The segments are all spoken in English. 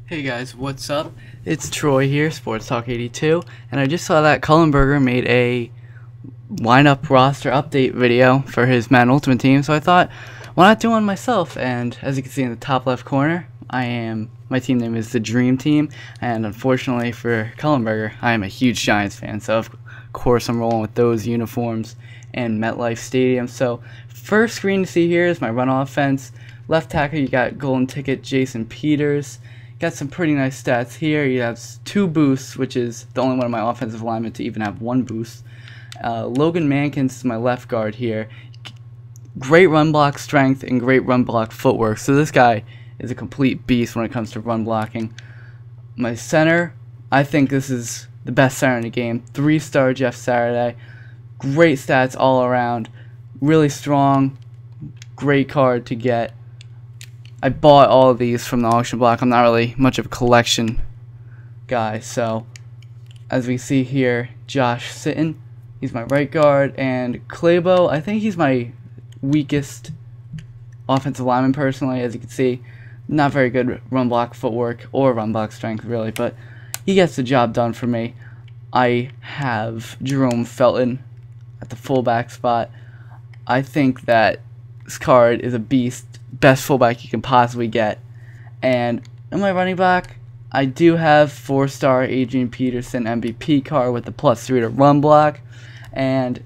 Hey guys, what's up? It's Troy here, Sports Talk 82, and I just saw that Cullenberger made a lineup roster update video for his Madden Ultimate team, so I thought, why not do one myself? And as you can see in the top left corner, my team name is the Dream Team, and unfortunately for Cullenberger, I am a huge Giants fan, so of course I'm rolling with those uniforms and MetLife Stadium. So first screen to see here is my run offense. Left tackle, you got golden ticket Jason Peters. Got some pretty nice stats here. You have 2 boosts, which is the only one of my offensive linemen to even have 1 boost. Logan Mankins is my left guard here. Great run block strength and great run block footwork. So this guy is a complete beast when it comes to run blocking. My center, I think this is the best center in the game. 3-star Jeff Saturday. Great stats all around. Really strong. Great card to get. I bought all of these from the auction block. I'm not really much of a collection guy. So, as we see here, Josh Sitton, he's my right guard. And Claybo, I think he's my weakest offensive lineman personally. As you can see, not very good run block footwork or run block strength, really. But he gets the job done for me. I have Jerome Felton at the fullback spot. I think that this card is a beast. Best fullback you can possibly get. And in my running back, I do have 4-star Adrian Peterson MVP card with the +3 to run block. And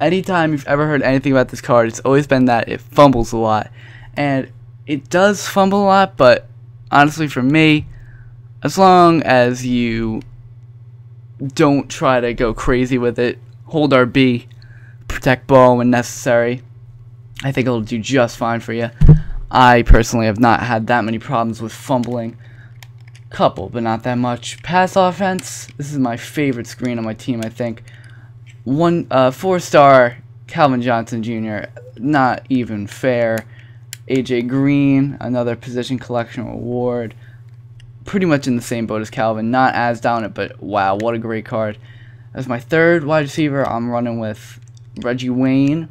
anytime you've ever heard anything about this card, it's always been that it fumbles a lot. And it does fumble a lot, but honestly for me, as long as you don't try to go crazy with it, hold RB, protect ball when necessary, I think it'll do just fine for you. I personally have not had that many problems with fumbling. Couple, but not that much. Pass offense, this is my favorite screen on my team, I think. 4-star Calvin Johnson Jr., not even fair. AJ Green, another position collection award. Pretty much in the same boat as Calvin, not as down it, but wow, what a great card. As my third wide receiver, I'm running with Reggie Wayne.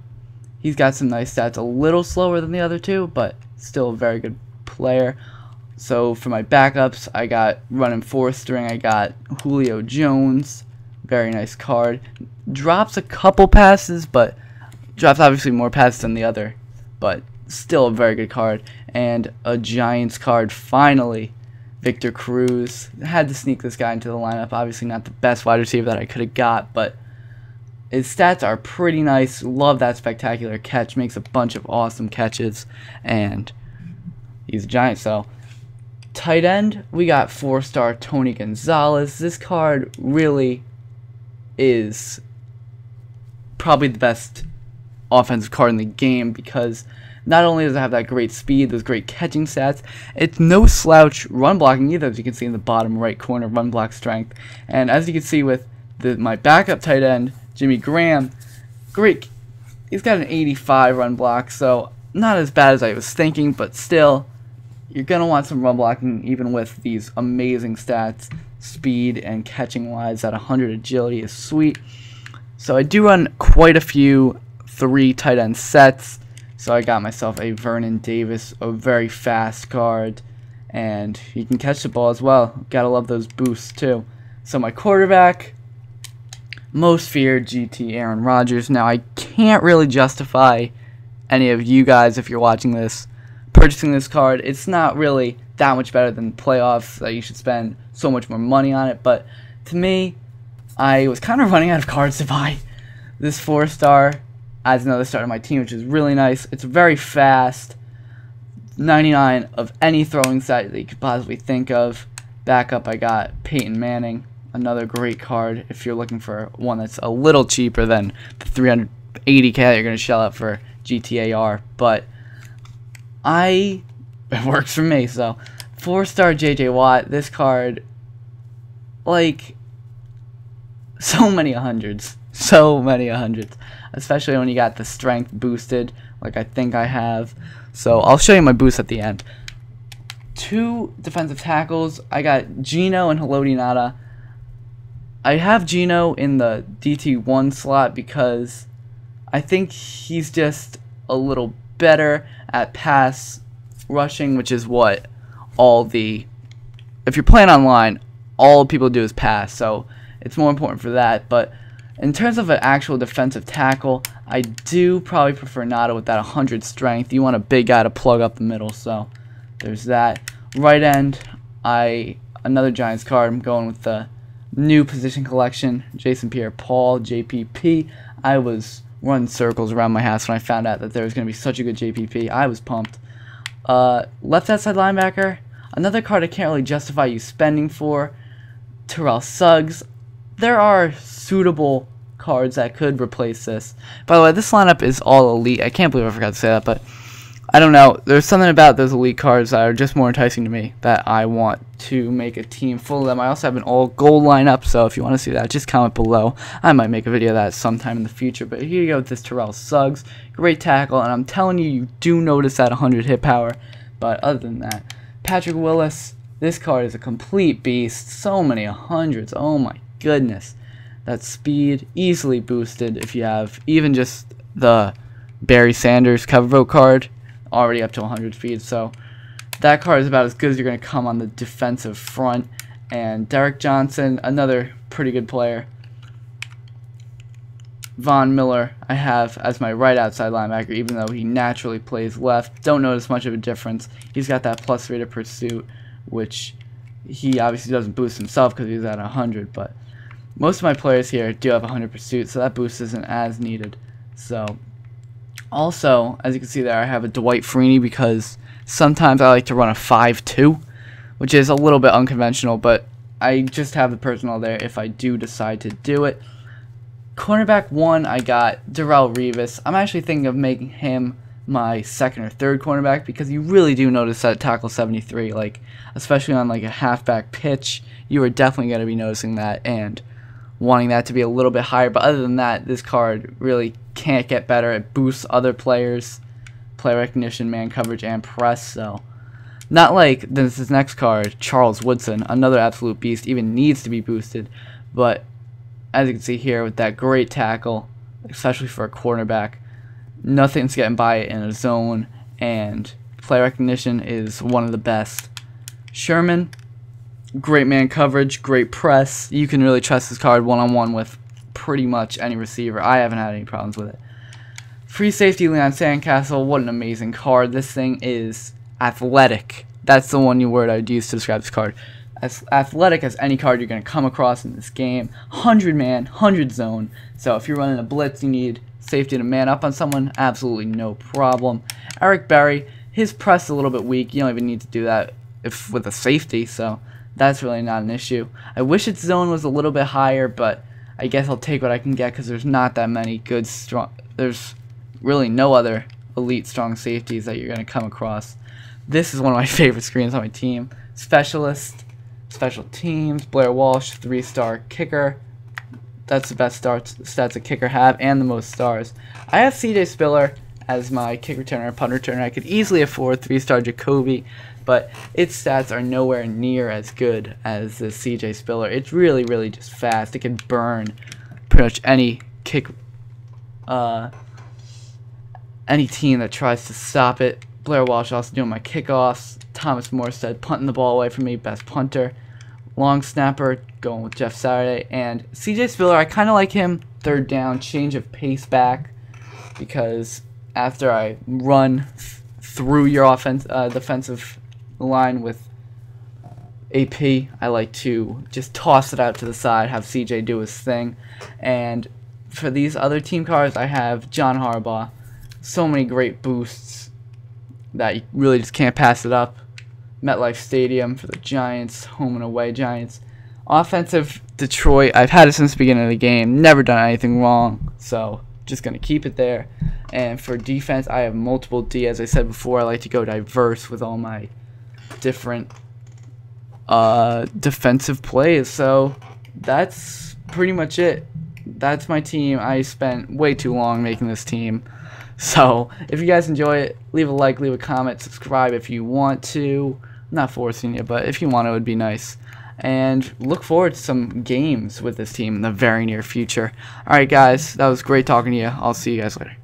He's got some nice stats, a little slower than the other two, but still a very good player. So for my backups, I got running 4th string, I got Julio Jones, very nice card. Drops a couple passes, but drops obviously more passes than the other, but still a very good card. And a Giants card, finally, Victor Cruz. Had to sneak this guy into the lineup, obviously not the best wide receiver that I could have got, but his stats are pretty nice. Love that spectacular catch. Makes a bunch of awesome catches. And he's a Giant. So, tight end, we got 4-star Tony Gonzalez. This card really is probably the best offensive card in the game because not only does it have that great speed, those great catching stats, it's no slouch run blocking either, as you can see in the bottom right corner, run block strength. And as you can see with my backup tight end, Jimmy Graham, great. He's got an 85 run block, so not as bad as I was thinking, but still, you're going to want some run blocking even with these amazing stats. Speed and catching wise at 100 agility is sweet. So I do run quite a few 3 tight end sets. So I got myself a Vernon Davis, a very fast card, and he can catch the ball as well. Gotta love those boosts too. So my quarterback, most feared GT Aaron Rodgers. Now I can't really justify any of you guys, if you're watching this, purchasing this card. It's not really that much better than playoffs that you should spend so much more money on it, but to me, I was kind of running out of cards to buy. This 4-star adds another star to my team, which is really nice. It's very fast, 99 of any throwing stat that you could possibly think of. Backup, I got Peyton Manning. Another great card if you're looking for one that's a little cheaper than the $380K that you're going to shell out for GTAR. But it works for me. So 4-star JJ Watt. This card, like, so many hundreds. So many hundreds. Especially when you got the strength boosted like I think I have. So I'll show you my boost at the end. 2 defensive tackles. I got Gino and Haloti Ngata. I have Gino in the DT1 slot because I think he's just a little better at pass rushing, which is what all the if you're playing online, all people do is pass, so it's more important for that. But in terms of an actual defensive tackle, I do probably prefer Nada with that 100 strength. You want a big guy to plug up the middle, so there's that. Right end, another Giants card. I'm going with the new position collection, Jason Pierre-Paul, JPP. I was running circles around my house when I found out that there was going to be such a good JPP. I was pumped. Left outside linebacker, another card I can't really justify you spending for, Terrell Suggs. There are suitable cards that could replace this. By the way, this lineup is all elite. I can't believe I forgot to say that, but I don't know. There's something about those elite cards that are just more enticing to me that I want to make a team full of them. I also have an all gold lineup, so if you want to see that, just comment below. I might make a video of that sometime in the future, but here you go with this Terrell Suggs. Great tackle, and I'm telling you, you do notice that 100 hit power, but other than that, Patrick Willis, this card is a complete beast. So many hundreds, oh my goodness. That speed, easily boosted if you have even just the Barry Sanders cover vote card, already up to 100 speed, so that card is about as good as you're going to come on the defensive front. And Derek Johnson, another pretty good player. Von Miller I have as my right outside linebacker, even though he naturally plays left. Don't notice much of a difference. He's got that plus rate of pursuit, which he obviously doesn't boost himself because he's at 100, but most of my players here do have 100 pursuit, so that boost isn't as needed. So, also, as you can see there, I have a Dwight Freeney because sometimes I like to run a 5-2, which is a little bit unconventional, but I just have the personnel there if I do decide to do it. Cornerback 1, I got Darrell Revis. I'm actually thinking of making him my second or third cornerback because you really do notice that tackle 73, like especially on like a halfback pitch, you are definitely going to be noticing that and wanting that to be a little bit higher. But other than that, this card really can't get better. It boosts other players, play recognition, man coverage, and press. So not like this next card, Charles Woodson, another absolute beast, even needs to be boosted. But as you can see here with that great tackle, especially for a cornerback, nothing's getting by it in a zone, and play recognition is one of the best. Sherman, great man coverage, great press. You can really trust this card one-on-one with pretty much any receiver. I haven't had any problems with it. Free safety Leon Sandcastle, what an amazing card. This thing is athletic. That's the one word I'd use to describe this card. As athletic as any card you're going to come across in this game. 100 man, 100 zone. So if you're running a blitz, you need safety to man up on someone, absolutely no problem. Eric Berry, his press is a little bit weak. You don't even need to do that with a safety, so that's really not an issue. I wish its zone was a little bit higher, but I guess I'll take what I can get because there's not that many good strong. There's really no other elite strong safeties that you're going to come across. This is one of my favorite screens on my team. Specialist, special teams, Blair Walsh, 3-star kicker. That's the best stats a kicker have, and the most stars. I have CJ Spiller as my kick returner, punt returner. I could easily afford 3-star Jacoby, but its stats are nowhere near as good as the CJ Spiller. It's really, really just fast. It can burn pretty much any kick, any team that tries to stop it. Blair Walsh also doing my kickoffs. Thomas Morstead punting the ball away from me, best punter. Long snapper, going with Jeff Saturday. And CJ Spiller, I kind of like him third down, change of pace back, because after I run through your defensive line with AP, I like to just toss it out to the side, have CJ do his thing. And for these other team cards, I have John Harbaugh. So many great boosts that you really just can't pass it up. MetLife Stadium for the Giants, home and away Giants. Offensive, Detroit, I've had it since the beginning of the game, never done anything wrong, so just going to keep it there. And for defense, I have multiple D. As I said before, I like to go diverse with all my different defensive plays. So that's pretty much it. That's my team. I spent way too long making this team. So if you guys enjoy it, leave a like, leave a comment, subscribe if you want to. I'm not forcing you, but if you want, it would be nice. And look forward to some games with this team in the very near future. Alright guys, that was great talking to you. I'll see you guys later.